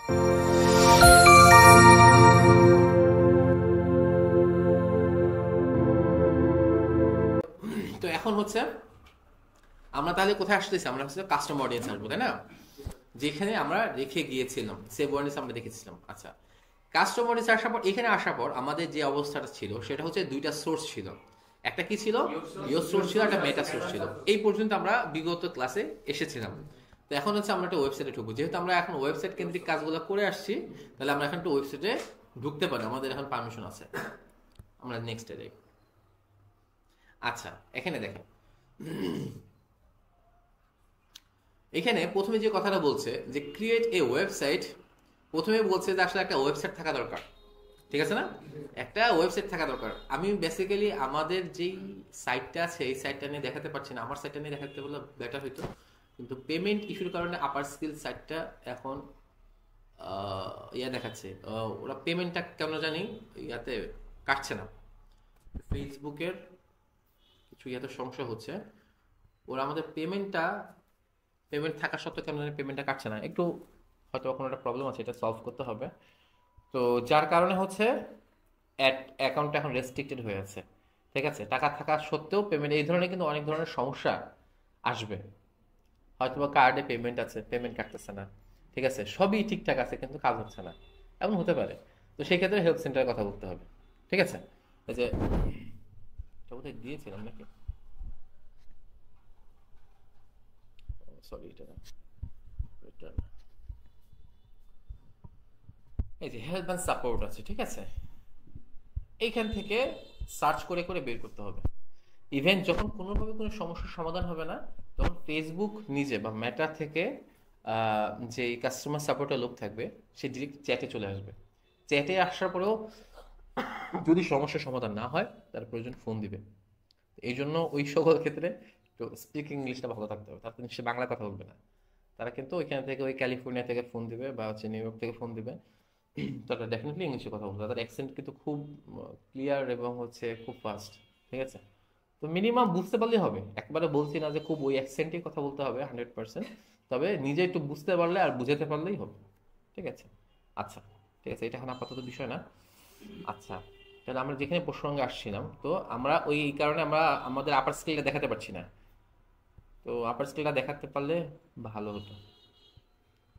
তো এখন হচ্ছে আমরা তাহলে কোথায় আসতেছি, আমরা হচ্ছে কাস্টমার অডিয়েন্স আসবো, তাই না? যেখানে আমরা রেখে গিয়েছিলাম সেভ অডিয়েন্স আমরা দেখেছিলাম। আচ্ছা, কাস্টমার অডিয়েন্স আসার পর, এখানে আসার পর আমাদের যে অবস্থাটা ছিল সেটা হচ্ছে দুইটা সোর্স ছিল। একটা কি ছিল? ইয়োর সোর্স ছিল, একটা মেটা সোর্স ছিল। এই পর্যন্ত আমরা বিগত ক্লাসে এসেছিলাম। তো এখন হচ্ছে আমরা একটা ওয়েবসাইটে ঢুকবো। যেহেতু আমরা এখন ওয়েবসাইট কেন্দ্রিক কাজগুলো করে আসছি, তাহলে আমরা এখন একটা ওয়েবসাইটে ঢুকতে পারি, আমাদের এখন পারমিশন আছে। আমরা নেক্সটে যাই। আচ্ছা, এখানে দেখেন, এখানে প্রথমে যে কথাটা বলছে যে ক্রিয়েট এ ওয়েবসাইট, প্রথমে বলছে যে আসলে একটা ওয়েবসাইট থাকা দরকার, ঠিক আছে না? একটা ওয়েবসাইট থাকা দরকার। আমি বেসিক্যালি আমাদের যেই সাইটটা আছে এই সাইটটা নিয়ে দেখাতে পারছি না, আমার সাইটটা নিয়ে দেখাতে বললে বেটার হইতো, কিন্তু পেমেন্ট ইস্যুর কারণে আপার স্কিল সাইটটা এখন ইয়া দেখাচ্ছে, ওরা পেমেন্টটা কেন জানি ইয়াতে কাটছে না। ফেসবুকের কিছু ইয়াতে সমস্যা হচ্ছে, ওরা আমাদের পেমেন্ট থাকা সত্ত্বেও কেন জানি পেমেন্টটা কাটছে না, একটু হয়তো কোনো একটা প্রবলেম আছে, এটা সলভ করতে হবে। তো যার কারণে হচ্ছে অ্যাকাউন্টটা এখন রেস্ট্রিক্টেড হয়ে আছে, ঠিক আছে? টাকা থাকা সত্ত্বেও পেমেন্ট, এই ধরনের কিন্তু অনেক ধরনের সমস্যা আসবে। হয়তো বা কার্ডে পেমেন্ট আছে, পেমেন্ট কাটতেছে না, ঠিক আছে, সবই ঠিকঠাক আছে কিন্তু কাজ হচ্ছে না, এমন হতে পারে। তো সেই ক্ষেত্রে হেল্প সেন্টারের কথা বলতে হবে, ঠিক আছে? এই যে এটা বোধহয় দিয়েছিলাম নাকি, সরি, এটা এই যে হেল্প অ্যান্ড সাপোর্ট আছে, ঠিক আছে? এইখান থেকে সার্চ করে করে বের করতে হবে। ইভেন যখন কোনোভাবে কোনো সমস্যার সমাধান হবে না, তখন ফেসবুক নিজে বা মেটা থেকে যে কাস্টমার সাপোর্টের লোক থাকবে, সে ডিরেক্ট চ্যাটে চলে আসবে। চ্যাটে আসার পরেও যদি সমস্যার সমাধান না হয়, তার প্রয়োজন ফোন দিবে। এই জন্য ওই সকল ক্ষেত্রে একটু স্পিকিং ইংলিশটা ভালো থাকতে হবে, তার সে বাংলা কথা বলবে না। তারা কিন্তু ওইখান থেকে, ওই ক্যালিফোর্নিয়া থেকে ফোন দিবে বা হচ্ছে নিউ ইয়র্ক থেকে ফোন দিবে, তারা ডেফিনেটলি ইংলিশে কথা বলবে। তাদের অ্যাকসেন্ট কিন্তু খুব ক্লিয়ার এবং হচ্ছে খুব ফাস্ট, ঠিক আছে? তো মিনিমাম বুঝতে পারলেই হবে, একবারে বলছি না যে খুব ওই অ্যাকসেন্টেই কথা বলতে হবে 100%, তবে নিজে একটু বুঝতে পারলে আর বুঝাতে পারলেই হবে, ঠিক আছে? আচ্ছা, ঠিক আছে, এটা এখন আপাতত বিষয় না। আচ্ছা, তাহলে আমরা যেখানে প্রসঙ্গে আসছিলাম, তো আমরা ওই কারণে আমরা আমাদের আপার স্কেলটা দেখাতে পারছি না। তো আপার স্কেলটা দেখাতে পারলে ভালো হতো,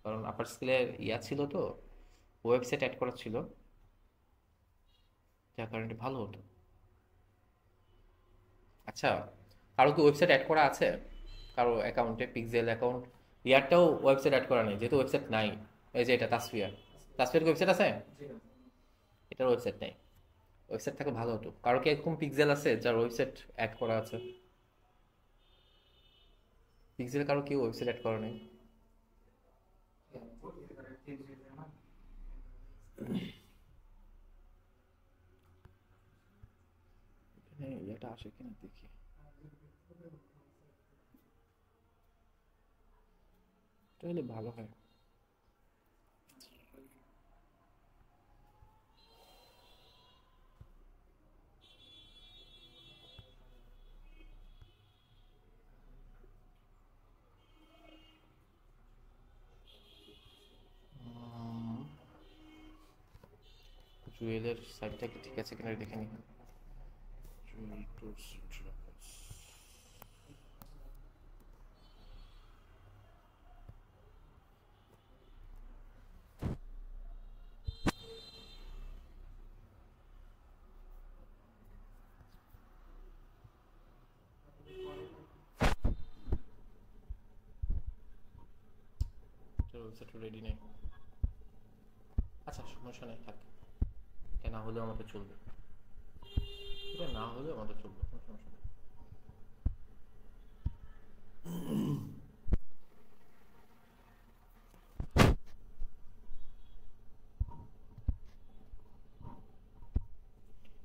কারণ আপার স্কেলের ইয়া ছিল, তো ওয়েবসাইট অ্যাড করা ছিল, যার কারণে একটু ভালো হতো। আচ্ছা, কারো কি ওয়েবসাইট অ্যাড করা আছে? কারো অ্যাকাউন্টে পিক্সেল অ্যাকাউন্ট, ইয়ারটাও ওয়েবসাইট অ্যাড করা নেই, যেহেতু ওয়েবসাইট নাই। এই যে এটা তাসফিয়া, তাসফিয়ার ওয়েবসাইট আছে? এটার ওয়েবসাইট নেই। ওয়েবসাইট থাকলে ভালো হতো। কারো কি এরকম পিক্সেল আছে যার ওয়েবসাইট অ্যাড করা আছে? পিক্সেল কারো কি ওয়েবসাইট অ্যাড করা নেই? এখানে এটা আসে কিনা দেখি। তাহলে ভালো হয়। জুয়েলের সাইটটা কি ঠিক আছে কিনা দেখে নি। Jewel tours travels. Website ready নেই। আচ্ছা, সমস্যা নেই, থাক। এটা না হলেও আমাদের চলবে, এটা না হলেও আমাদের চলবে, কোনো সমস্যা নেই।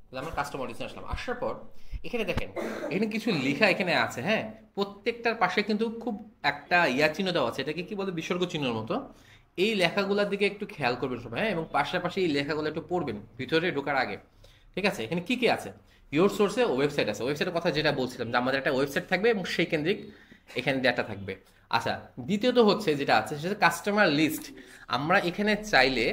তাহলে আমরা কাস্টমার অডিয়েন্সে আসলাম। আসার পর এখানে দেখেন, এখানে কিছু লেখা এখানে আছে, হ্যাঁ? প্রত্যেকটার পাশে কিন্তু খুব একটা ইয়া চিহ্ন দেওয়া আছে, এটাকে কি বলে, বিসর্গ চিহ্নের মতো। এই লেখাগুলোর দিকে একটু খেয়াল করবেন সবাই, হ্যাঁ? এবং পাশাপাশি এই লেখাগুলো একটু পড়বেন ভিতরে ঢোকার আগে, ঠিক আছে? এখানে কি কি আছে? ইওর সোর্সে ওয়েবসাইট আছে, ওয়েবসাইটের কথা যেটা বলছিলাম, যে আমাদের একটা ওয়েবসাইট থাকবে এবং সেই কেন্দ্রিক এখানে ডেটা থাকবে। আচ্ছা, দ্বিতীয়ত হচ্ছে যেটা আছে সেটা কাস্টমার লিস্ট। আমরা এখানে চাইলে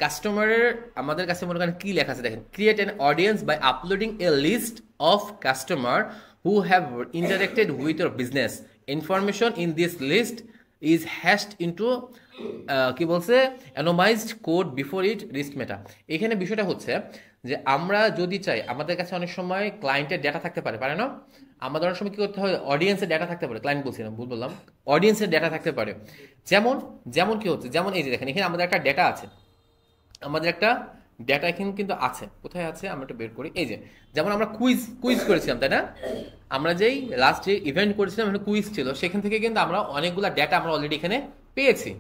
কাস্টমারের, আমাদের কাছে মনে করেন কি লেখা আছে দেখেন, create an audience by uploading a list of customer who have interacted with your business, information in this list is hashed into কি বলছে, anonymized code before it reaches Meta. এখানে বিষয়টা হচ্ছে যে আমরা যদি চাই, আমাদের কাছে অনেক সময় ক্লায়েন্টের ডেটা থাকতে পারে, পারে না? আমাদের অনেক সময় কি করতে হয়, অডিয়েন্সের ডেটা থাকতে পারে, ক্লায়েন্ট বলছিলাম, ভুল বললাম, অডিয়েন্সের ডেটা থাকতে পারে। যেমন যেমন কি হচ্ছে, যেমন এই যে দেখেন এখানে আমাদের একটা ডেটা আছে, আমাদের একটা ডেটা এখানে কিন্তু আছে, কোথায় আছে আমরা একটু বের করি। এই যে যেমন আমরা কুইজ কুইজ করেছিলাম, তাই না? আমরা যেই লাস্ট যে ইভেন্ট করেছিলাম এখানে কুইজ ছিল, সেখান থেকে কিন্তু আমরা অনেকগুলো ডেটা আমরা অলরেডি এখানে পেয়েছি।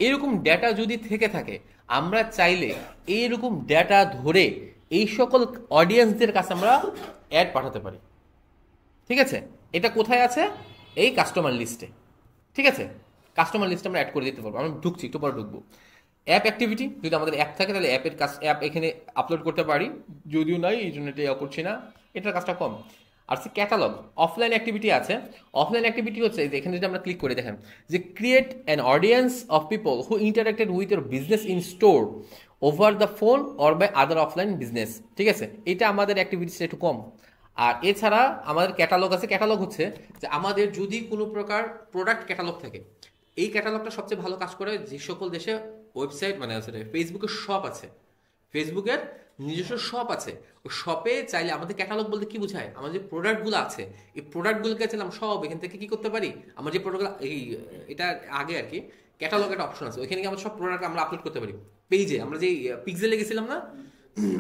এরকম ডেটা যদি থেকে থাকে, আমরা চাইলে এইরকম ডেটা ধরে এই সকল অডিয়েন্সদের কাছে আমরা অ্যাড পাঠাতে পারি। ঠিক আছে, এটা কোথায় আছে? এই কাস্টমার লিস্টে। ঠিক আছে, কাস্টমার লিস্টে আমরা অ্যাড করে দিতে পারবো। আমরা ঢুকছি, একটু পরে ঢুকবো। অ্যাপ অ্যাক্টিভিটি, যদি আমাদের অ্যাপ থাকে তাহলে অ্যাপের কাজ, অ্যাপ এখানে আপলোড করতে পারি, যদিও নাই এই জন্য এটা করছি না, এটার কাজটা কম। আর সে ক্যাটালগ, অফলাইন অ্যাক্টিভিটি আছে। অফলাইন অ্যাক্টিভিটি হচ্ছে এখানে যদি আমরা ক্লিক করে দেখেন যে create an audience of people who interacted with your business in store over the phone or by other offline business. ঠিক আছে, এটা আমাদের অ্যাক্টিভিটিসটা একটু কম। আর এছাড়া আমাদের ক্যাটালগ আছে। ক্যাটালগ হচ্ছে যে আমাদের যদি কোনো প্রকার প্রোডাক্ট ক্যাটালগ থাকে, এই ক্যাটালগটা সবচেয়ে ভালো কাজ করে যে সকল দেশে ওয়েবসাইট, মানে ফেসবুকের শপ আছে, ফেসবুকের নিজস্ব শপ আছে, ওই শপে চাইলে আমাদের ক্যাটালগ বলতে কি বোঝায়, আমাদের যে প্রোডাক্টগুলো আছে এই প্রোডাক্টগুলোকে চাইলে আমরা সব এখান থেকে কি করতে পারি, আমার যে প্রোডাক্ট, এই এটা আগে আর কি ক্যাটালগ একটা অপশন আছে, ওইখানে আমরা সব প্রোডাক্ট আমরা আপলোড করতে পারি। পেজে আমরা যে পিক্সেলে গেছিলাম না,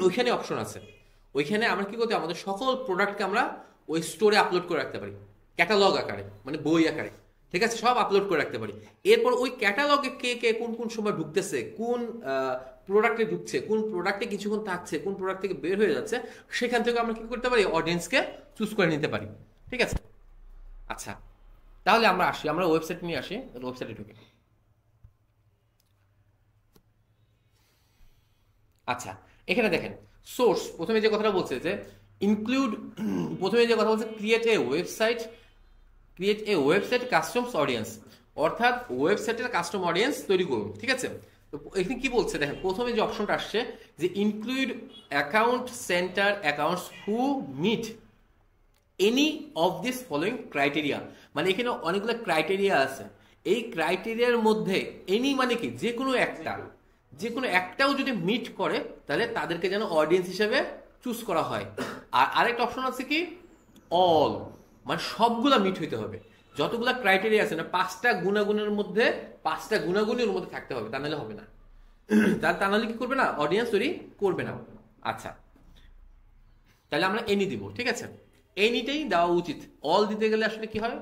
ওইখানে অপশন আছে, ওইখানে আমরা কি করতে, আমাদের সকল প্রোডাক্টকে আমরা ওই স্টোরে আপলোড করে রাখতে পারি, ক্যাটালগ আকারে, মানে বই আকারে। ঠিক আছে, সব আপলোড করে রাখতে পারি। এরপর ওই ক্যাটালগে কে কে কোন কোন সময় ঢুকতেছে, কোন প্রোডাক্টে ঢুকছে, কোন প্রোডাক্টে কিছুক্ষণ থাকছে, কোন প্রোডাক্ট থেকে বের হয়ে যাচ্ছে, সেখান থেকে আমরা কি করতে পারি, অডিয়েন্সকে চুজ করে নিতে পারি। ঠিক আছে, আচ্ছা তাহলে আমরা আসি, আমরা ওয়েবসাইট নিয়ে আসি, ওয়েবসাইটে ঢুকে। আচ্ছা, এখানে দেখেন সোর্স, প্রথমে যে কথাটা বলছে যে ইনক্লুড, প্রথমে যে কথা বলছে create a website, create a website customs audience, অর্থাৎ ওয়েবসাইটের কাস্টম অডিয়েন্স তৈরি করুন। ঠিক আছে, তো এখানে কি বলছে দেখেন, প্রথমে যে অপশনটা আসছে যে include account centre accounts who meet any of this following criteria, মানে এখানে অনেকগুলো ক্রাইটেরিয়া আছে। এই ক্রাইটেরিয়ার মধ্যে এনি মানে কি, যে কোনো একটা, যে কোনো একটাও যদি মিট করে তাহলে তাদেরকে যেন অডিয়েন্স হিসেবে চুজ করা হয়। আর আরেকটা অপশন আছে কি, অল, মানে সবগুলা মিট হইতে হবে, যতগুলা ক্রাইটেরিয়া আছে না, পাঁচটা গুণাগুণের মধ্যে, পাঁচটা গুণাগুণের মধ্যে থাকতে হবে, তা নাহলে হবে না। তা নাহলে কি করবে না, অডিয়েন্স তৈরি করবে না। আচ্ছা, তাহলে আমরা এনি দিব। ঠিক আছে, এনিটাই দেওয়া উচিত। অল দিতে গেলে আসলে কি হয়,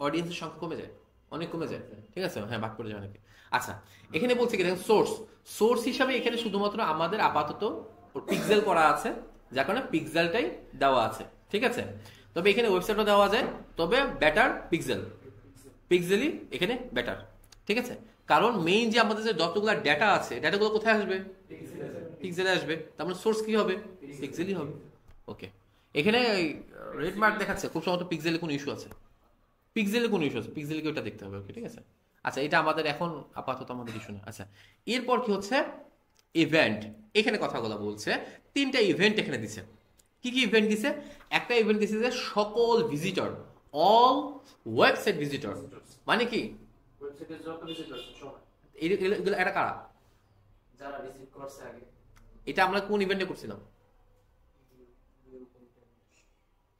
অডিয়েন্সের সংখ্যা কমে যায়, অনেক কমে যায়। ঠিক আছে, হ্যাঁ, ভাগ করে যায় অনেকে। আচ্ছা, এখানে বলছি কি দেখেন, সোর্স, সোর্স হিসাবে এখানে শুধুমাত্র আমাদের আপাতত পিক্সেল করা আছে, যার কারণে পিক্সেলটাই দেওয়া আছে। ঠিক আছে, তবে এখানে ওয়েবসাইটও দেওয়া যায়, তবে বেটার পিক্সেল, পিক্সেলই এখানে বেটার। ঠিক আছে, কারণ মেইন যে আমাদের যে যতগুলো ডেটা আছে, ডেটাগুলো কোথায় আসবে, পিক্সেলে আসবে, তার মানে সোর্স কি হবে, পিক্সেলই হবে। ওকে, এখানে রেড মার্ক দেখাচ্ছে, খুব সম্ভবত পিক্সেলে কোনো ইস্যু আছে, পিক্সেলে কোনো ইস্যু আছে, পিক্সেলকে ওটা দেখতে হবে। ওকে, ঠিক আছে। আচ্ছা, এটা আমাদের এখন আপাতত আমাদের ইস্যু না। আচ্ছা, এরপর কি হচ্ছে, ইভেন্ট, এখানে কথাগুলো বলছে, তিনটা ইভেন্ট এখানে দিছে। কি কি ইভেন্ট দিছে, একটা ইভেন্ট দিছে যে সকল ভিজিটর, অল ওয়েবসাইট ভিজিটর, মানে কি এগুলো এটা কারা, যারা ভিজিট করছে আগে। এটা আমরা কোন ইভেন্টে করছিলাম,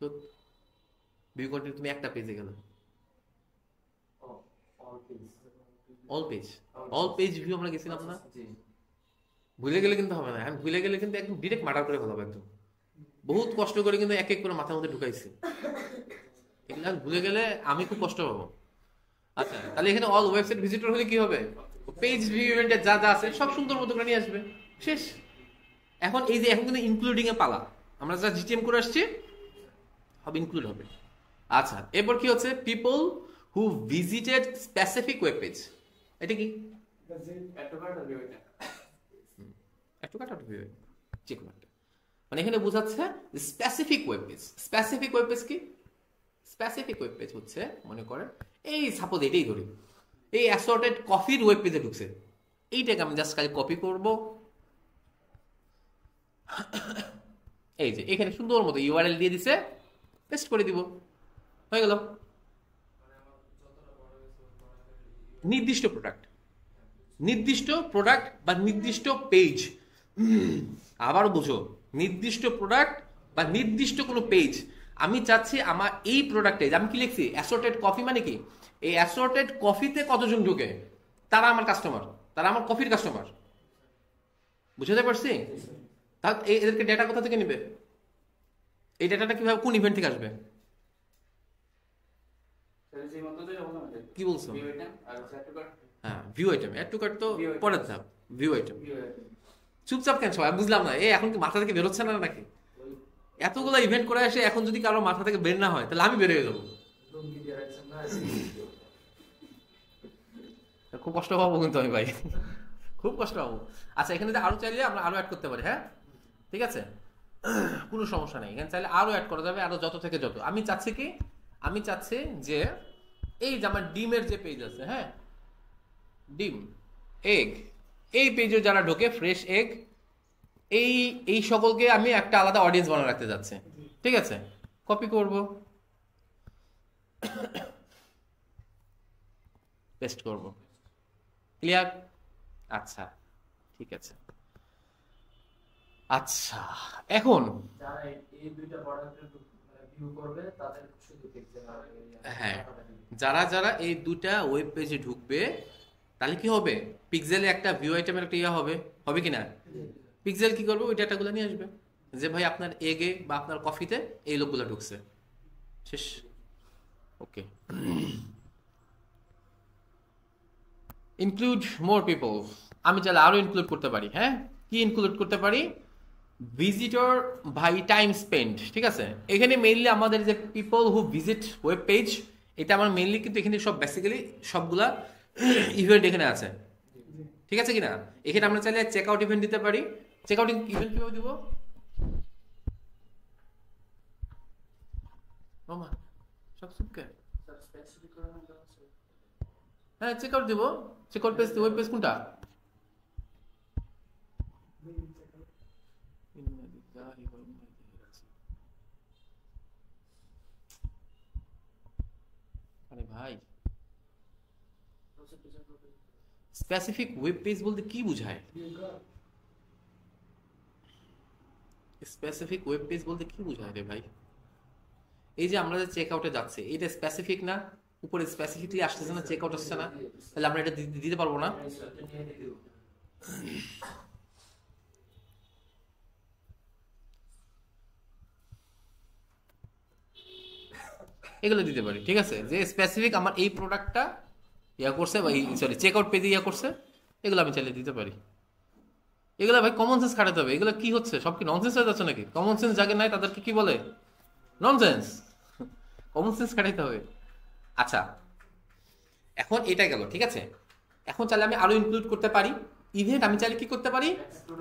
তো ভিউ কন্টেন্ট তুমি একটা পেজে গেলে, all page, all page view আমরা গেছিলাম না, ভুলে গেলে কিন্তু হবে না, আমি ভুলে গেলে কিন্তু একদম ডিরেক্ট মার্ডার করে ফেলাবো একদম, বহুত কষ্ট করে কিন্তু এক এক করে মাথার মধ্যে ঢুকাইছি, এগুলো ভুলে গেলে আমি খুব কষ্ট পাবো। আচ্ছা, তাহলে এখানে অল ওয়েবসাইট ভিজিটর হলে কি হবে, পেজ ভিউ ইভেন্টে যা যা আছে সব সুন্দর মতো করে নিয়ে আসবে, শেষ। এখন এই যে এখন কিন্তু ইনক্লুডিং এ পালা, আমরা যা জিটিএম করে আসছি সব ইনক্লুড হবে। আচ্ছা, এরপর কি হচ্ছে, people who visited specific web page, এটা কি যে কোনো একটা, মানে এখানে বোঝাচ্ছে specific web page. Specific web page কি, স্পেসিফিক ওয়েব পেজ হচ্ছে মনে করেন এই সাপোজ এটাই ধরি, এই অ্যাসর্টেড কফির ওয়েব পেজে ঢুকছে, এইটাকে আমি জাস্ট খালি কপি করব, এই যে এখানে সুন্দর মতো ইউআরএল দিয়ে দিছে, পেস্ট করে দিব, হয়ে গেল। নির্দিষ্ট প্রোডাক্ট, নির্দিষ্ট প্রোডাক্ট বা নির্দিষ্ট পেজ, আবার বুঝো, নির্দিষ্ট প্রোডাক্ট বা নির্দিষ্ট কোনো পেজ। আমি চাচ্ছি আমার এই প্রোডাক্টে, আমি কি লিখছি অ্যাসর্টেড কফি, মানে কি এই অ্যাসর্টেড কফিতে কতজন ঢুকে তারা আমার কাস্টমার, তারা আমার কফির কাস্টমার, বুঝতে পারছি? তাহলে এদেরকে ডেটা কোথা থেকে নিবে? এই ডেটাটা কিভাবে, কোন ইভেন্ট থেকে আসবে? কি বলছো? হ্যাঁ, view item, add to cart তো পরের ধাপ, ভিউ আইটেম। চুপচাপ কেন সবাই, বুঝলাম না, এই এখন কি মাথা থেকে বেরোচ্ছে না নাকি? এতগুলো ইভেন্ট করে আসে, এখন যদি কারো মাথা থেকে বের না হয় তাহলে আমি বের হয়ে যাবো, খুব কষ্ট পাবো কিন্তু আমি ভাই, খুব কষ্ট পাবো। আচ্ছা, এখানে আরো চাইলে আমরা আরো অ্যাড করতে পারি, হ্যাঁ ঠিক আছে, কোনো সমস্যা নেই, এখানে চাইলে আরো অ্যাড করা যাবে, আরো যত থেকে যত। আমি চাচ্ছি কি, আমি চাচ্ছি যে এই যে আমার ডিমের যে পেজ আছে, হ্যাঁ ডিম, এগ, এই পেজে যারা ঢোকে ফ্রেশ এগ, এই এই সকলকে আমি একটা আলাদা অডিয়েন্স বানিয়ে রাখতে যাচ্ছি, ঠিক আছে, কপি করব, পেস্ট করব, ক্লিয়ার? আচ্ছা ঠিক আছে। আচ্ছা এখন হ্যাঁ, যারা যারা এই দুটা ওয়েব পেজে ঢুকবে তাহলে কি হবে, পিক্সেলে একটা ভিউ আইটেমের একটা ইয়া হবে, হবে কিনা? পিক্সেল কি করবে, ওই ডাটাগুলো নিয়ে আসবে যে ভাই আপনার এগে বা আপনার কফিতে এই লোকগুলো ঢুকছে, শেষ। ওকে, ইনক্লুড মোর পিপল, আমি চাইলে আরো ইনক্লুড করতে পারি, হ্যাঁ কি ইনক্লুড করতে পারি, ভিজিটর বাই টাইম স্পেন্ড, ঠিক আছে। এখানে মেইনলি আমাদের যে people who visit web page, এটা আমার মেইনলি কিন্তু এখানে সব বেসিক্যালি সবগুলা ইভেন্ট এখানে আছে, ঠিক আছে কিনা। এখানে আমরা চাইলে চেক আউট ইভেন্ট দিতে পারি। চেক আউট ইভেন্ট কিভাবে দিব মামা, সব সুপকে, হ্যাঁ চেক আউট দিব, check out page, web page কোনটা, আরে ভাই স্পেসিফিক ওয়েব পেজ বলতে কি বোঝায়, স্পেসিফিক ওয়েব পেজ বলতে কি বোঝায় রে ভাই? এই যে আমরা যে চেক আউটে যাচ্ছে, এটা স্পেসিফিক না, উপরে স্পেসিফিকলি আসতেছে না, চেক আউট আসছে না, তাহলে আমরা এটা দিতে পারবো না। এগুলো দিতে পারি, ঠিক আছে, যে স্পেসিফিক আমার এই প্রোডাক্টটা ইয়া করছে বা সরি চেক আউট পেজে ইয়া করছে, এগুলো আমি চাইলে দিতে পারি। এগুলো ভাই কমন সেন্স খাটাতে হবে, এগুলো কি হচ্ছে, সব কি ননসেন্স হয়ে যাচ্ছে নাকি? কমন সেন্স যাকে নাই তাদেরকে কি বলে, ননসেন্স, কমন সেন্স খাটাইতে হবে। আচ্ছা এখন এটা গেল, ঠিক আছে। এখন চাইলে আমি আরো ইনক্লুড করতে পারি ইভেন্ট, আমি চাইলে কি করতে পারি,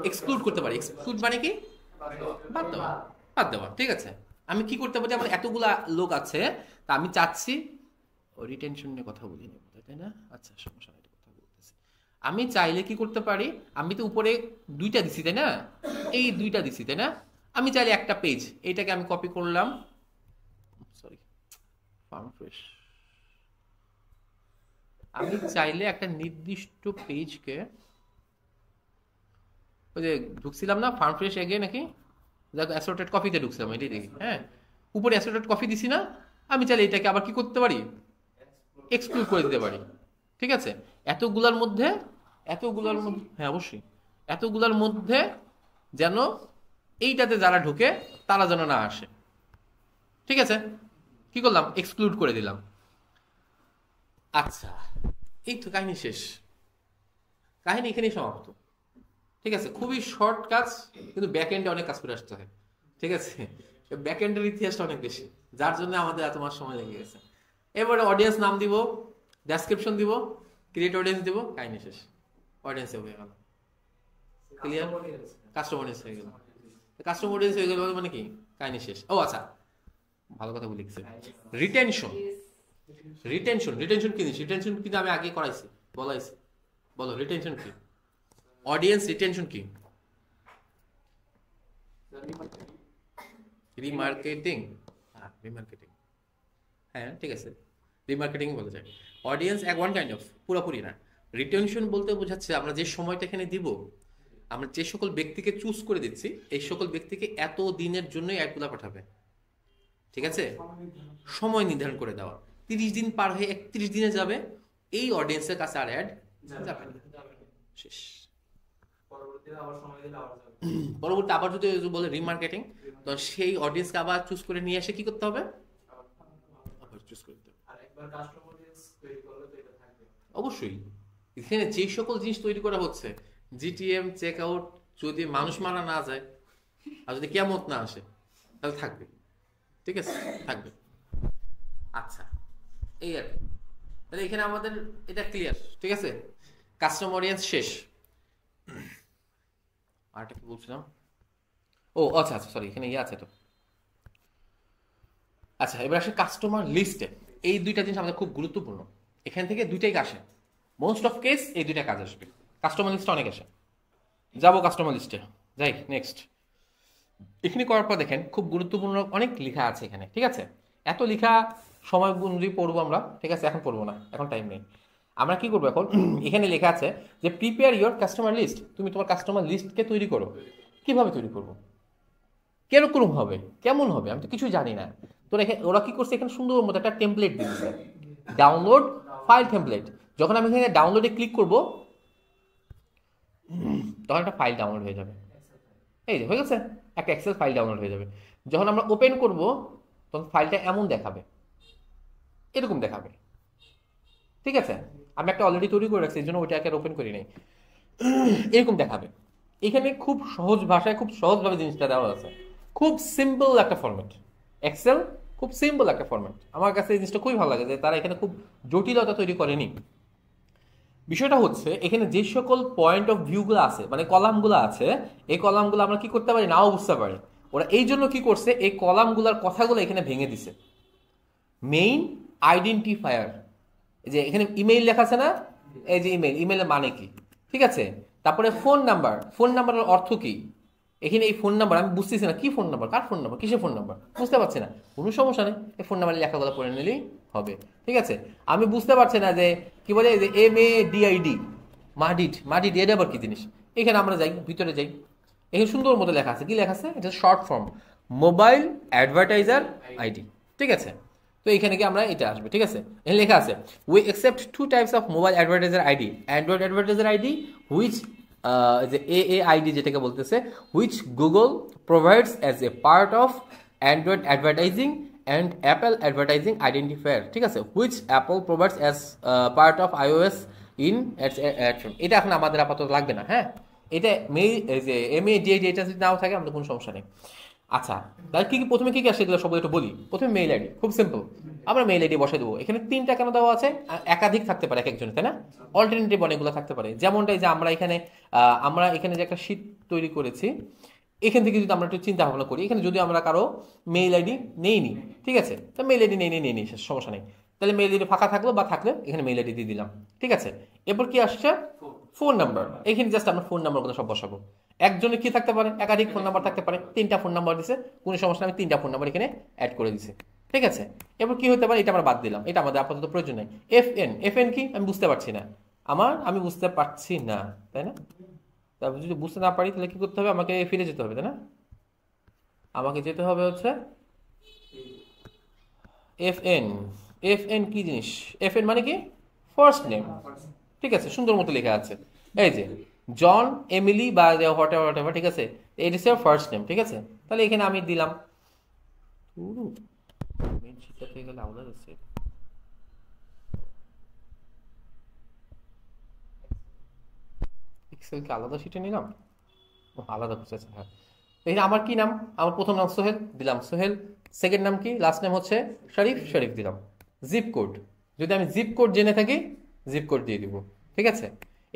এক্সক্লুড করতে পারি। এক্সক্লুড মানে কি, বাদ দেওয়া, বাদ দেওয়া, ঠিক আছে। আমি কি করতে পারি, আমার এতগুলা লোক আছে, তা আমি চাচ্ছি রিটেনশন নিয়ে কথা বলি না, তাই না? আচ্ছা সমস্যা নাই, কথা বলতেছি। আমি চাইলে কি করতে পারি, আমি তো উপরে দুইটা দিছি তাই না, এই দুইটা দিছি তাই না, আমি চাইলে একটা পেজ, এইটাকে আমি কপি করলাম, সরি ফার্ম ফ্রেশ, আমি চাইলে একটা নির্দিষ্ট পেজকে, ওই যে ঢুকছিলাম না ফার্ম ফ্রেশ এগে নাকি, দেখো অ্যাসর্টেড কফিতে ঢুকছিলাম, এটাই দেখি, হ্যাঁ উপরে অ্যাসর্টেড কফি দিছি না, আমি চাইলে এটাকে আবার কি করতে পারি, এক্সক্লুড করে দিতে পারি, ঠিক আছে। এতগুলার মধ্যে, হ্যাঁ অবশ্যই এতগুলার মধ্যে যেন এইটাতে যারা ঢুকে তারা যেন না আসে, ঠিক আছে। কি করলাম, এক্সক্লুড করে দিলাম। আচ্ছা এই তো কাহিনী শেষ, কাহিনী এখানেই সমাপ্ত, ঠিক আছে। খুবই শর্ট কাজ, কিন্তু ব্যাক এন্ডে অনেক কাজ করে আসতে হয়, ঠিক আছে। ব্যাক এন্ডের ইতিহাসটা অনেক বেশি, যার জন্য আমাদের এত মাস সময় লেগে গেছে। এবারে অডিয়েন্স নাম দিব, ডেসক্রিপশন দিব, ক্রিয়েট অডিয়েন্স দিব, কাহিনী শেষ, অডিয়েন্স হয়ে গেল, ক্লিয়ার, কাস্টমার অডিয়েন্স হয়ে গেল। কাস্টমার অডিয়েন্স হয়ে গেল মানে কি, কাহিনী শেষ। ও আচ্ছা ভালো কথা বলে লিখছে, রিটেনশন, রিটেনশন, রিটেনশন কি জিনিস? রিটেনশন কিন্তু আমি আগে করাইছি, বলাইছি। বলো রিটেনশন কি? অডিয়েন্স রিটেনশন কি? রিমার্কেটিং। হ্যাঁ রিমার্কেটিং, হ্যাঁ ঠিক আছে, রিমার্কেটিং বলা যায়। অডিয়েন্স এক ওয়ান কাইন্ড অফ, পুরোপুরি না। রিটেনশন বলতে বোঝাচ্ছে আমরা যে সময়টা এখানে দিব, আমরা যে সকল ব্যক্তিকে চুজ করে দিচ্ছি, এই সকল ব্যক্তিকে এত দিনের জন্যই অ্যাডগুলো পাঠাবে, ঠিক আছে? সময় নির্ধারণ করে দেওয়া। 30 দিন পার হয়ে 31 দিনে যাবে, এই অডিয়েন্সের কাছে আর অ্যাড যাবে না, শেষ। পরবর্তী আবার যদি বলে রিমার্কেটিং, তো সেই অডিয়েন্সকে আবার চুজ করে নিয়ে এসে কি করতে হবে? আবার চুজ করতে হবে। অবশ্যই এখানে যে সকল জিনিস তৈরি করা হচ্ছে, জিটিএম চেক আউট, যদি মানুষ মারা না যায় আর যদি কিয়ামত না আসে তাহলে থাকবে, ঠিক আছে, থাকবে। আচ্ছা এই আর কি। তাহলে এখানে আমাদের এটা ক্লিয়ার, ঠিক আছে? কাস্টমার অডিয়েন্স শেষ। আরেকটা কি বলছিলাম? ও আচ্ছা আচ্ছা, সরি, এখানে ইয়ে আছে তো। আচ্ছা এবার আসে কাস্টমার লিস্টে। এই দুইটা জিনিস আমাদের খুব গুরুত্বপূর্ণ। এখান থেকে দুইটাই আসে, মোস্ট অফ কেস এই দুইটা কাজ আসবে। কাস্টমার লিস্টে অনেক আসে, যাবো কাস্টমার লিস্টে, যাই নেক্সট। এখানে করার পর দেখেন খুব গুরুত্বপূর্ণ অনেক লেখা আছে এখানে, ঠিক আছে? এত লেখা সময় অনুযায়ী পড়বো আমরা, ঠিক আছে? এখন পড়বো না, এখন টাইম নেই। আমরা কি করবো এখন? এখানে লেখা আছে যে প্রিপেয়ার ইয়োর কাস্টমার লিস্ট। তুমি তোমার কাস্টমার লিস্টকে তৈরি করো। কিভাবে তৈরি করবো, কিরকম হবে, কেমন হবে, আমি তো কিছু জানি না। তো ওরা কি করছে, এখানে সুন্দর মতো একটা টেমপ্লেট দিচ্ছে, ডাউনলোড ফাইল টেমপ্লেট। যখন আমি এখানে ডাউনলোডে ক্লিক করব, তখন একটা ফাইল ডাউনলোড হয়ে যাবে। এই যে হয়ে গেছে, একটা এক্সেল ফাইল ডাউনলোড হয়ে যাবে। যখন আমরা ওপেন করব, তখন ফাইলটা এমন দেখাবে, এরকম দেখাবে, ঠিক আছে? আমি একটা অলরেডি তৈরি করে রাখছি, এই জন্য ওইটাকে ওপেন করি নাই। এরকম দেখাবে। এখানে খুব সহজ ভাষায়, খুব সহজভাবে জিনিসটা দেওয়া আছে। খুব সিম্পল একটা ফরম্যাট, এক্সেল খুব সিম্পল একটা ফরম্যাট। আমার কাছে এই জিনিসটা খুবই ভালো লাগে যে তারা এখানে খুব জটিলতা তৈরি করেনি। বিষয়টা হচ্ছে এখানে যে সকল পয়েন্ট অফ ভিউগুলো আছে, মানে কলামগুলো আছে, এই কলামগুলো আমরা কি করতে পারি, নাও বুঝতে পারি। ওরা এই জন্য কি করছে, এই কলামগুলোর কথাগুলো এখানে ভেঙে দিছে। মেইন আইডেন্টিফায়ার, যে এখানে ইমেইল লেখা আছে না, এই যে ইমেইল, ইমেইলের মানে কি, ঠিক আছে? তারপরে ফোন নাম্বার, ফোন নাম্বারের অর্থ কি? এখানে এই ফোন নাম্বার আমি বুঝতেছি না, কি ফোন নাম্বার, কার ফোন নাম্বার, কিসের ফোন নাম্বার, বুঝতে পারছি না। কোনো সমস্যা নেই, এই ফোন নাম্বারের লেখাগুলো পড়ে নিলেই হবে, ঠিক আছে? আমি বুঝতে পারছি না যে কি বলে, যে MADID, মাডিড, মাডিড এটা আবার কি জিনিস? এখানে আমরা যাই, ভিতরে যাই, এখানে সুন্দর মতো লেখা আছে। কি লেখা আছে? এটা short form, mobile advertiser ID, ঠিক আছে? তো এখানে কি আমরা এটা আসবে, ঠিক আছে? এখানে লেখা আছে we accept 2 types of mobile advertiser ID, Android advertiser ID which যে AAID যেটাকে বলতেছে, which Google provides as a part of Android advertising and Apple advertising identifier, ঠিক আছে? Which Apple provides as part of iOS in এটা এখন আমাদের আপাতত লাগবে না, হ্যাঁ? এটা যে MADID এটা যদি নাও থাকে আমাদের কোনো সমস্যা নেই। আচ্ছা তাহলে কি প্রথমে কি আসে এগুলো সবাই একটু বলি। প্রথমে মেইল আইডি, খুব সিম্পল, আমরা মেইল আইডি বসে দেবো। এখানে 3টা কেন দেওয়া আছে? একাধিক থাকতে পারে এক একজনের, তাই না? অল্টারনেটিভ অনেকগুলো থাকতে পারে। যেমনটাই যে আমরা এখানে যে একটা শীট তৈরি করেছি, এখান থেকে যদি আমরা একটু চিন্তা ভাবনা করি, এখানে যদি আমরা কারো মেইল আইডি নেইনি, ঠিক আছে, তো মেইল আইডি নেই সমস্যা নেই। তাহলে মেইল আইডি ফাঁকা থাকলো বা থাকলে এখানে মেইল আইডি দিয়ে দিলাম, ঠিক আছে? এরপর কি আসছে? Phone number. এখানে জাস্ট আমরা ফোন নাম্বারগুলো সব বসাবো। একজনের কি থাকতে পারে? একাধিক ফোন নাম্বার থাকতে পারে। 3টা ফোন নাম্বার দিছে, কোনো সমস্যা, আমি 3টা ফোন নাম্বার এখানে অ্যাড করে দিছি, ঠিক আছে? এরপর কি হতে পারে, এটা আমরা বাদ দিলাম, এটা আমাদের আপাতত প্রয়োজন নেই। FN কি আমি বুঝতে পারছি না, আমি বুঝতে পারছি না, তাই না? তারপর যদি বুঝতে না পারি তাহলে কি করতে হবে, আমাকে ফিরে যেতে হবে, তাই না? আমাকে যেতে হবে হচ্ছে FN কি জিনিস? FN মানে কি? ফার্স্ট নেম, ঠিক আছে? সুন্দর মতো লেখা আছে, এই যে জন, এমিলি বা হোয়াটএভার, ঠিক আছে? এটা হচ্ছে ফার্স্ট নেম, ঠিক আছে? তাহলে এখানে আমি দিলাম, মেইন শীটটা থেকে গেলে আলাদা আছে, এক্সেলকে আলাদা শীটে নিলাম, আলাদা করছে, হ্যাঁ। এই আমার কি নাম? আমার প্রথম নাম সোহেল, দিলাম সোহেল। সেকেন্ড নাম কি? লাস্ট নেম হচ্ছে শরীফ দিলাম। জিপ কোড, যদি আমি জিপ কোড জেনে থাকি, জিপ কোড দিয়ে দিব, ঠিক আছে?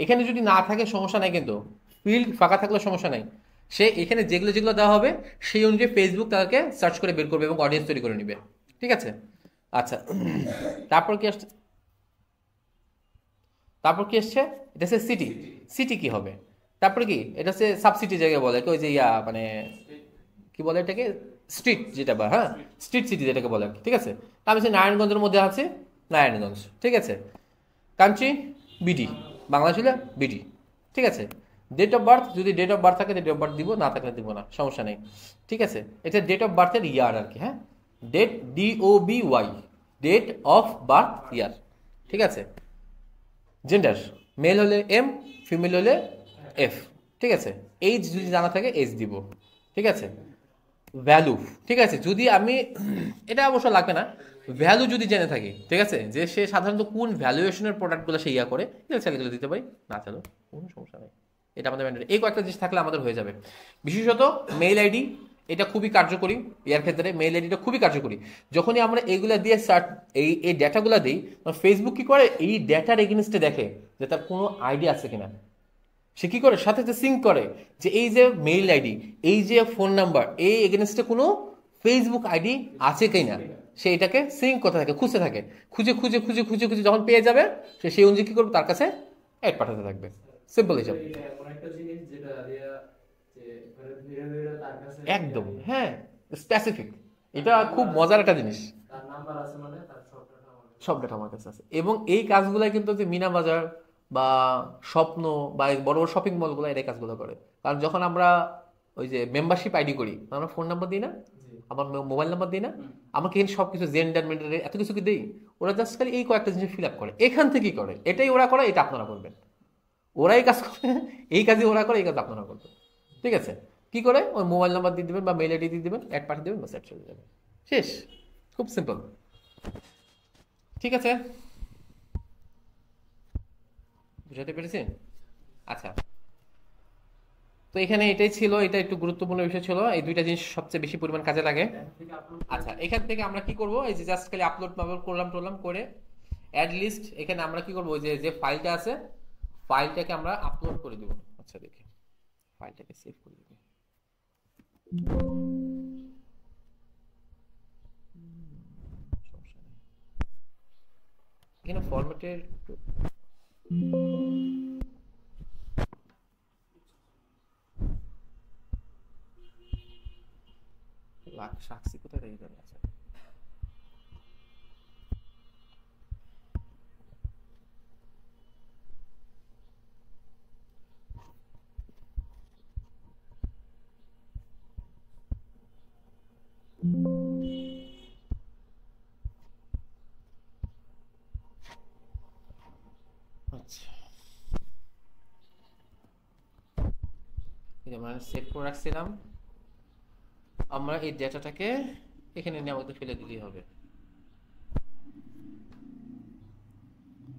এখানে যদি না থাকে সমস্যা নাই, কিন্তু ফিল্ড ফাঁকা থাকলে সমস্যা নাই। সে এখানে যেগুলো দেওয়া হবে সেই অনুযায়ী ফেসবুক তাকে সার্চ করে বের করবে এবং অডিয়েন্স তৈরি করে নিবে, ঠিক আছে? আচ্ছা তারপর কি আসছে, তারপর কি আসছে, এটা হচ্ছে সিটি। সিটি কি হবে, তারপরে কি এটা হচ্ছে সাবসিটি জায়গায় বলে কি ওই যে ইয়া মানে কি বলে এটাকে, স্ট্রিট যেটা বা হ্যাঁ, স্ট্রিট সিটি যেটাকে বলে আর কি, ঠিক আছে। তা আমি নারায়ণগঞ্জের মধ্যে আছে, নারায়ণগঞ্জ, ঠিক আছে। কান্ট্রি বিডি, বাংলাদেশ হলে বিডি, ঠিক আছে। ডেট অফ বার্থ, যদি ডেট অফ বার্থ থাকে ডেট অফ বার্থ দিব, না থাকলে দিব না, সমস্যা নেই, ঠিক আছে। এটা ডেট অফ বার্থের ইয়ার আর কি, হ্যাঁ, date DOBY, date of birth year, ঠিক আছে। জেন্ডার, মেল হলে M, ফিমেল হলে F, ঠিক আছে। এইজ যদি জানা থাকে এইজ দিব, ঠিক আছে। ভ্যালু, ঠিক আছে, যদি আমি এটা অবশ্য লাগবে না, ভ্যালু যদি জেনে থাকি, ঠিক আছে, যে সে সাধারণত কোন ভ্যালুয়েশনের প্রোডাক্টগুলো সে ইয়া করে, এটা ছেলেগুলো দিতে পারি, না চালো কোনো সমস্যা নেই। এটা আমাদের ম্যান্ডেট, এই কয়েকটা জিনিস থাকলে আমাদের হয়ে যাবে। বিশেষত মেইল আইডি, এটা খুবই কার্যকরী ইয়ার ক্ষেত্রে, মেইল আইডিটা খুবই কার্যকরী। যখনই আমরা এইগুলা দিয়ে সার্চ, এই ডেটাগুলো দিই, ফেসবুক কি করে, এই ডেটার এগেনস্টে দেখে যে তার কোনো আইডি আছে কিনা। সে কি করে, সাথে সাথে সিঙ্ক করে যে এই যে মেইল আইডি, এই যে ফোন নাম্বার, এই এগেনস্টে কোনো ফেসবুক আইডি আছে কিনা, সে এটাকে সিঙ্ক করতে থাকে, খুঁজতে থাকে, খুঁজে খুঁজে খুঁজে খুঁজে খুঁজে যখন পেয়ে যাবে, সে সেই অনুযায়ী কি করবে, তার কাছে অ্যাড পাঠাতে থাকবে। সিম্পল হিসাব, একদম হ্যাঁ, স্পেসিফিক। এটা খুব মজার একটা জিনিস, সব ডেটা আমার কাছে আছে। এবং এই কাজগুলাই কিন্তু যে মিনা বাজার বা স্বপ্ন বা এই বড় বড় শপিং মলগুলো এর কাজগুলো করে। কারণ যখন আমরা ওই যে মেম্বারশিপ আইডি করি, আমরা ফোন নাম্বার দিই না, আমার মোবাইল নাম্বার দিই না, আমাকে কিন্তু সবকিছু জেন্ডার মেন্ডার এত কিছু কি দেই, ওরা জাস্ট খালি এই কয়েকটা জিনিস ফিল আপ করে, এখান থেকেই করে, এটাই ওরা করে, এটা আপনারা করবেন। ওরাই কাজ করে, এই কাজই ওরা করে, এই কাজ আপনারা করবেন, ঠিক আছে। কি করে, ওই মোবাইল নাম্বার দিয়ে দিবেন বা মেইল আইডি দিয়ে দিবেন, অ্যাড পাঠিয়ে দেবেন, বাস অ্যাড চলে যাবে, শেষ, খুব সিম্পল, ঠিক আছে, বুঝাতে পেরেছি। আচ্ছা, তো এখানে এটাই ছিল, এটা একটু গুরুত্বপূর্ণ বিষয় ছিল, এই দুইটা জিনিস সবচেয়ে বেশি পরিমাণ কাজে লাগে। আচ্ছা, এখান থেকে আমরা কি করব, এই যে জাস্ট খালি আপলোড করলাম টলাম করে অ্যাড লিস্ট, এখানে আমরা কি করব, ওই যে যে ফাইলটা আছে, ফাইলটাকে আমরা আপলোড করে দেব। আচ্ছা দেখি, ফাইলটাকে সেভ করে দেব, সমস্যা নেই। এখানে ফরম্যাটের সাক্ষী কোথায় রেখে দেবে, আচ্ছা আচ্ছা, আমরা সেভ করে রাখছিলাম, আমরা এই ডেটাটাকে এখানে নিয়ে আমাদের ফেলে দিলেই হবে,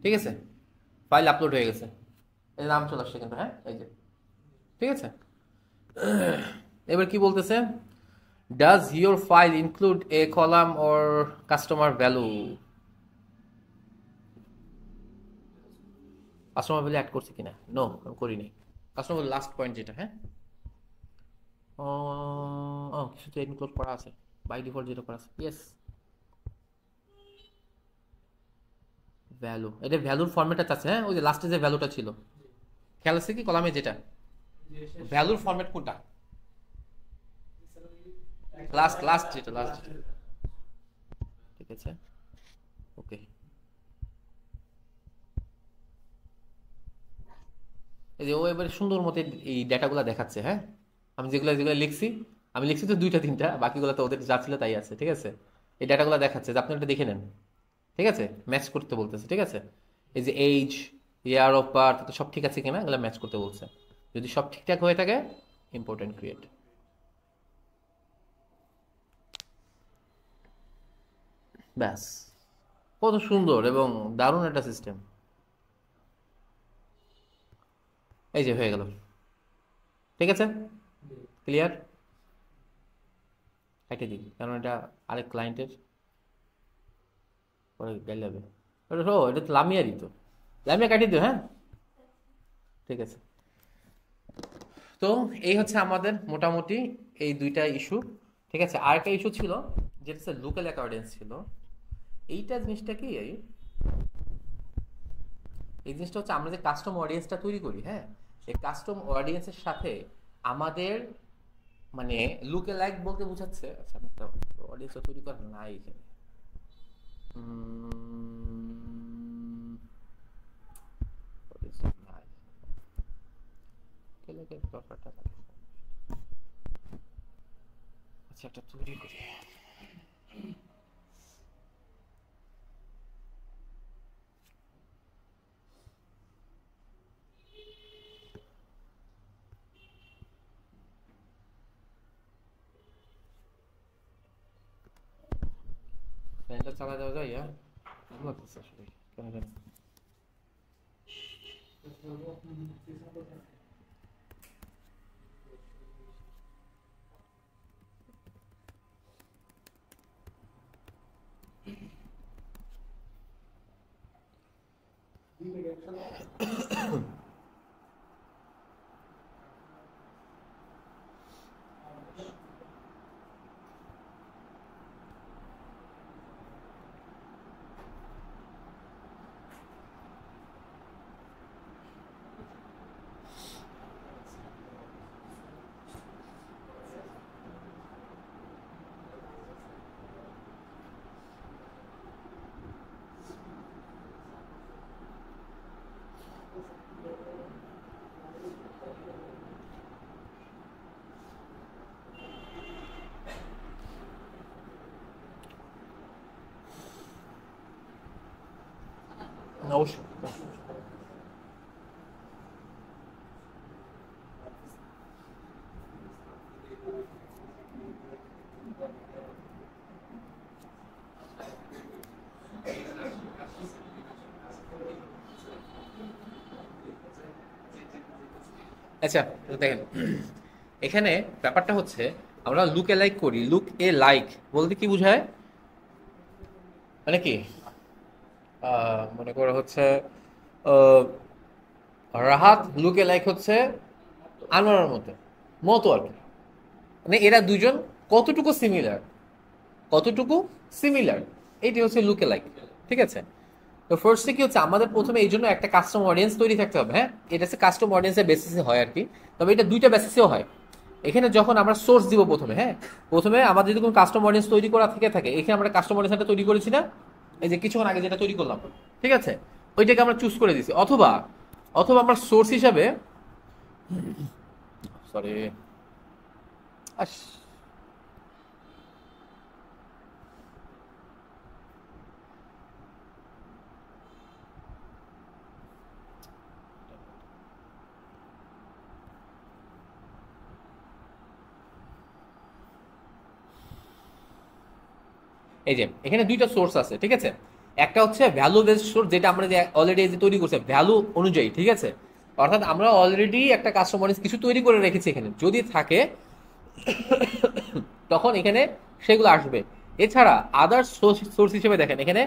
ঠিক আছে। ফাইল আপলোড হয়ে গেছে, এই নাম চলে আসছে কিন্তু, হ্যাঁ এই যে, ঠিক আছে। এবার কি বলতেছে, does your file include a column or customer value, customer value add করছে কিনা, নো আমি করি নাই। কাস্টমার লাস্ট পয়েন্ট যেটা, হ্যাঁ, ও কিছু তো ইনক্লুড করা আছে, বাই ডিফল্ট যেটা করা আছে, ইয়েস। ভ্যালু, এটা ভ্যালুর ফরম্যাটটা চাচ্ছে, হ্যাঁ, ওই যে লাস্টে যে ভ্যালুটা ছিল, খেয়াল আছে কি কলামে যেটা, ভ্যালুর ফরম্যাট কোনটা, লাস্ট লাস্ট যেটা, লাস্ট যেটা, ঠিক আছে, ওকে। এই যে ও এবারে সুন্দর মতো এই ডেটাগুলো দেখাচ্ছে, হ্যাঁ, আমি যেগুলো যেগুলো লিখছি, আমি লিখছি তো দুইটা তিনটা, বাকিগুলো তো ওদের যা ছিল তাই আছে, ঠিক আছে। এই ডেটাগুলো দেখাচ্ছে যে আপনি এটা দেখে নেন, ঠিক আছে, ম্যাচ করতে বলতেছে, ঠিক আছে। এই যে এইজ, ইয়ার অফ বার্থ, তো সব ঠিক আছে কিনা এগুলো ম্যাচ করতে বলছে, যদি সব ঠিকঠাক হয়ে থাকে ইম্পর্টেন্ট ক্রিয়েট, ব্যাস, কত সুন্দর এবং দারুণ একটা সিস্টেম, এই যে হয়ে গেল, ঠিক আছে, ক্লিয়ার। কেটে দিই, কারণ এটা আরেক ক্লায়েন্টের, পরে গাইল যাবে, এটা তো লামিয়ারই, তো লামিয়া কাটিয়ে দিও, হ্যাঁ, ঠিক আছে। তো এই হচ্ছে আমাদের মোটামুটি এই দুইটা ইস্যু, ঠিক আছে। আরেকটা ইস্যু ছিল যেটা হচ্ছে লোকাল অ্যাকর্ডেন্স ছিল, এইটা জিনিসটা কি, এই জিনিসটা হচ্ছে আমরা যে কাস্টম অডিয়েন্সটা তৈরি করি, হ্যাঁ, এই কাস্টম অডিয়েন্সের সাথে আমাদের মানে লুকে লাইক বলতে বোঝাচ্ছে, আচ্ছা আমি একটা অডিয়েন্স তৈরি করা নাই এখানে, audience নাই, লুকে লাইকের ব্যাপারটা নাই। আচ্ছা একটা তৈরি করি। ফ্যানটা চালা দেওয়া যায়? ভালো লাগতেছে আসলে, কেন জানি। অবশ্যই। আচ্ছা দেখেন, এখানে ব্যাপারটা হচ্ছে আমরা লুক এ লাইক করি, লুক এ লাইক বলতে কি বোঝায়, মানে কি মনে করা হচ্ছে আহ, রাহাত লুক এ লাইক হচ্ছে আনোয়ারের মতো মতো আর কি, মানে এরা দুজন কতটুকু সিমিলার, কতটুকু সিমিলার, এইটি হচ্ছে লুক এ লাইক। ঠিক আছে, তো ফার্স্টে কি হচ্ছে আমাদের প্রথমে এই জন্য একটা কাস্টম অডিয়েন্স তৈরি থাকতে হবে, হ্যাঁ, এটা হচ্ছে কাস্টম অডিয়েন্সের বেসিসে হয় আর কি, তবে এটা দুইটা বেসিসেও হয়। এখানে যখন আমরা সোর্স দিব প্রথমে, হ্যাঁ, প্রথমে আমাদের যদি কোনো কাস্টম অডিয়েন্স তৈরি করা থেকে থাকে, এখানে আমরা কাস্টম অডিয়েন্সটা তৈরি করেছি না, এই যে কিছুক্ষণ আগে যেটা তৈরি করলাম, ঠিক আছে, ওইটাকে আমরা চুজ করে দিছি, অথবা অথবা আমরা সোর্স হিসাবে, সরি আস এই যে এখানে দুইটা সোর্স আছে, ঠিক আছে, একটা হচ্ছে ভ্যালু বেসড সোর্স, যেটা আমরা যে অলরেডি তৈরি করছি ভ্যালু অনুযায়ী, ঠিক আছে, অর্থাৎ আমরা অলরেডি একটা কাস্টমার কিছু তৈরি করে রেখেছি, এখানে যদি থাকে তখন এখানে সেগুলো আসবে। এছাড়া আদার সোর্স হিসেবে দেখেন, এখানে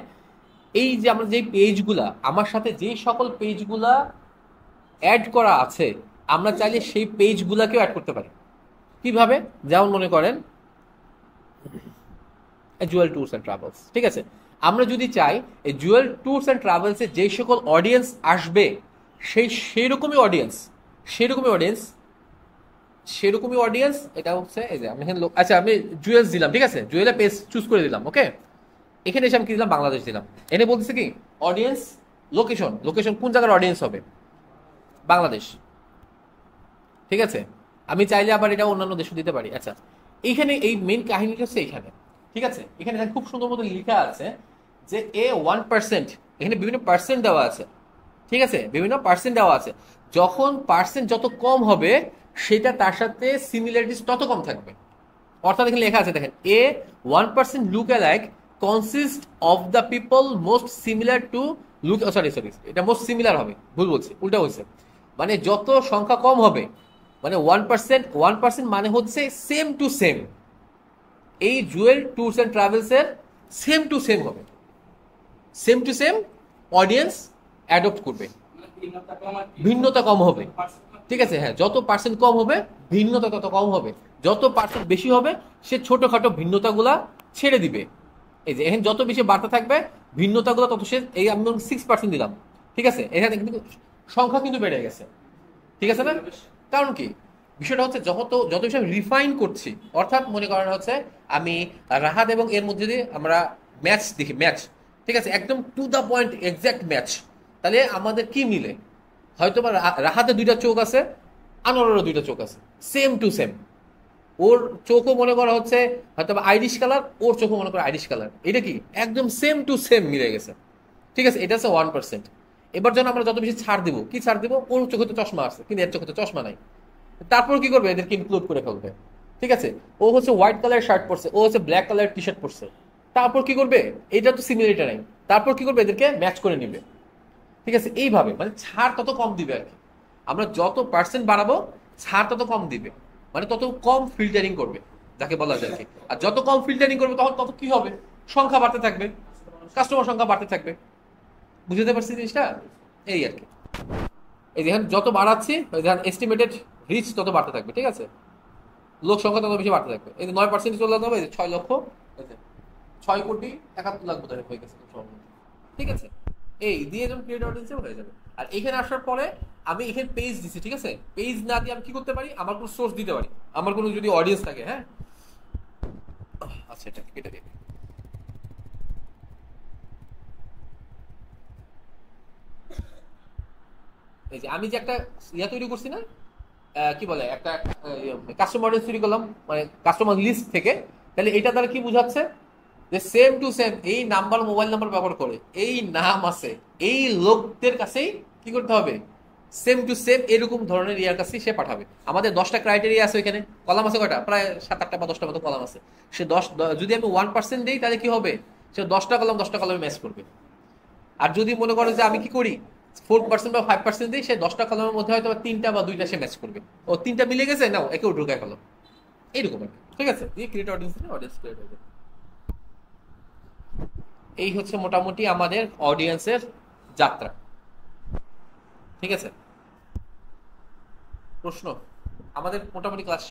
এই যে আমরা যে পেজগুলা, আমার সাথে যে সকল পেজগুলা অ্যাড করা আছে, আমরা চাইলে সেই পেজগুলাকেও অ্যাড করতে পারি। কিভাবে? যেমন মনে করেন জুয়েল ট্যুরস অ্যান্ড ট্রাভেলস, ঠিক আছে, আমরা যদি চাই এই জুয়েল ট্যুরস অ্যান্ড ট্রাভেলসে যে সকল অডিয়েন্স আসবে, সেইরকমই অডিয়েন্স, সেরকমই অডিয়েন্স, সেরকমই অডিয়েন্স, এটা হচ্ছে এই যে আমি এখানে আচ্ছা আমি জুয়েলস দিলাম, ঠিক আছে, জুয়েলের পেজ চুজ করে দিলাম, ওকে, এখানে এসে আমি কি দিলাম, বাংলাদেশ দিলাম, এনে বলতেছে কি অডিয়েন্স লোকেশন, লোকেশন কোন জায়গার অডিয়েন্স হবে, বাংলাদেশ, ঠিক আছে, আমি চাইলে আবার এটা অন্যান্য দেশে দিতে পারি। আচ্ছা এইখানে এই মেইন কাহিনীটা হচ্ছে এখানে, ঠিক আছে, এখানে খুব সুন্দর মতো লেখা আছে যে A1%, এখানে বিভিন্ন পার্সেন্ট দেওয়া আছে, ঠিক আছে, বিভিন্ন পার্সেন্ট দেওয়া আছে, যখন পার্সেন্ট যত কম হবে সেটা তার সাথে সিমিলারিটিস তত কম থাকবে। অর্থাৎ এখানে লেখা আছে দেখেন, A1% look alike consist of the people most similar to look, sorry sorry এটা মোস্ট সিমিলার হবে, ভুল বলছি, উল্টা হয়েছে, মানে যত সংখ্যা কম হবে, মানে 1% মানে হচ্ছে সেম টু সেম, এই জুয়েল ট্যুরস অ্যান্ড ট্রাভেলস এর সেম টু সেম হবে, same to same audience adopt করবে, ভিন্নতা কম হবে, ঠিক আছে, হ্যাঁ, যত পার্সেন্ট কম হবে ভিন্নতা তত কম হবে, যত পার্সেন্ট বেশি হবে সে ছোটখাটো ভিন্নতাগুলা ছেড়ে দিবে, এই যে এখানে যত বেশি বাড়তে থাকবে ভিন্নতাগুলো তত সে, এই আমি 6% দিলাম, ঠিক আছে, এখানে কিন্তু সংখ্যা কিন্তু বেড়ে গেছে, ঠিক আছে না? কারণ কি, বিষয়টা হচ্ছে যত বেশি আমি রিফাইন করছি, অর্থাৎ মনে করেন হচ্ছে আমি রাহাত এবং এর মধ্যে দিয়ে আমরা ম্যাচ দেখি, ম্যাচ, ঠিক আছে, একদম to the point exact match, তাহলে আমাদের কি মিলে, হয়তো বা রাহাতে দুইটা চোখ আছে, আনোয়ারেরও দুইটা চোখ আছে, সেম টু সেম, ওর চোখও মনে করা হচ্ছে হয়তো আইরিশ কালার, ওর চোখও মনে করা আইরিশ কালার, এটা কি একদম সেম টু সেম মিলে গেছে, ঠিক আছে, এটা হচ্ছে 1%। এবার যেন আমরা যত বেশি ছাড় দিব, কি ছাড় দিব, ওর চোখে তো চশমা আছে কিন্তু এর চোখে তো চশমা নাই, তারপর কি করবে, এদেরকে ইনক্লুড করে ফেলবে, ঠিক আছে, ও হচ্ছে হোয়াইট কালার শার্ট পরছে, ও হচ্ছে ব্ল্যাক কালার টি শার্ট পরছে, তারপর কি করবে, এটা তো সিমিলারিটি নাই, তারপর কি করবে, এদেরকে ম্যাচ করে নিবে, ঠিক আছে, এইভাবে মানে ছাড় তত কম দিবে আর কি, আমরা যত পার্সেন্ট বাড়াবো ছাড় তত কম দিবে, মানে তত কম ফিল্টারিং করবে, যাকে বলা যায় আর কি, আর যত কম ফিল্টারিং করবে তখন তত কি হবে, সংখ্যা বাড়তে থাকবে, কাস্টমার সংখ্যা বাড়তে থাকবে, বুঝতে পারছি জিনিসটা, এই আর কি, এই দেখেন যত বাড়াচ্ছি ওই দেখেন এস্টিমেটেড রিচ তত বাড়তে থাকবে, ঠিক আছে, লোক সংখ্যা তত বেশি বাড়তে থাকবে, এই যে 9% চলে যাবে, এই যে 6 লক্ষ, এই যে 6,71,00,000 বোধ হয়ে গেছে খুব সম্ভবত। ঠিক আছে, এই দিয়ে যখন ক্রিয়েট অডিয়েন্সে হয়ে যাবে। আর এখানে আসার পরে আমি এখানে পেজ দিছি, ঠিক আছে, পেজ না দিয়ে আমি কি করতে পারি, আমার কোনো সোর্স দিতে পারি, আমার কোনো যদি অডিয়েন্স থাকে, হ্যাঁ, আচ্ছা এটা কেটে দিই। এই যে আমি যে একটা ইয়া তৈরি করছি না, কি বলে একটা কাস্টমার অডিয়েন্স তৈরি করলাম, মানে কাস্টমার লিস্ট থেকে, তাহলে এটা দ্বারা কি বোঝাচ্ছে, যে সেম টু সেম এই নাম্বার, মোবাইল নাম্বার ব্যবহার করে এই নাম আছে, এই লোকদের কাছেই কি করতে হবে, সেম টু সেম এরকম ধরনের ইয়ার কাছে সে পাঠাবে। আমাদের 10টা ক্রাইটেরিয়া আছে, ওইখানে কলাম আছে কয়টা, প্রায় 7-8টা বা 10টা মতো কলাম আছে, সে যদি আমি 1% দিই তাহলে কি হবে, সে 10টা কলামে ম্যাচ করবে। আর যদি মনে করো যে আমি কি করি 4% বা 5% দিই, সে 10টা কলামের মধ্যে হয়তো 3টা বা 2টা সে ম্যাচ করবে, ও 3টা মিলে গেছে, নাও একেও ঢুকায় ফেলো, এইরকম আর কি। ঠিক আছে, দিয়ে ক্রিয়েট অডিয়েন্স, অডিয়েন্স ক্রিয়েট হয়ে যাবে। এই হচ্ছে মোটামুটি আমাদের অডিয়েন্সের যাত্রা। ঠিক আছে, প্রশ্ন, আমাদের মোটামুটি ক্লাস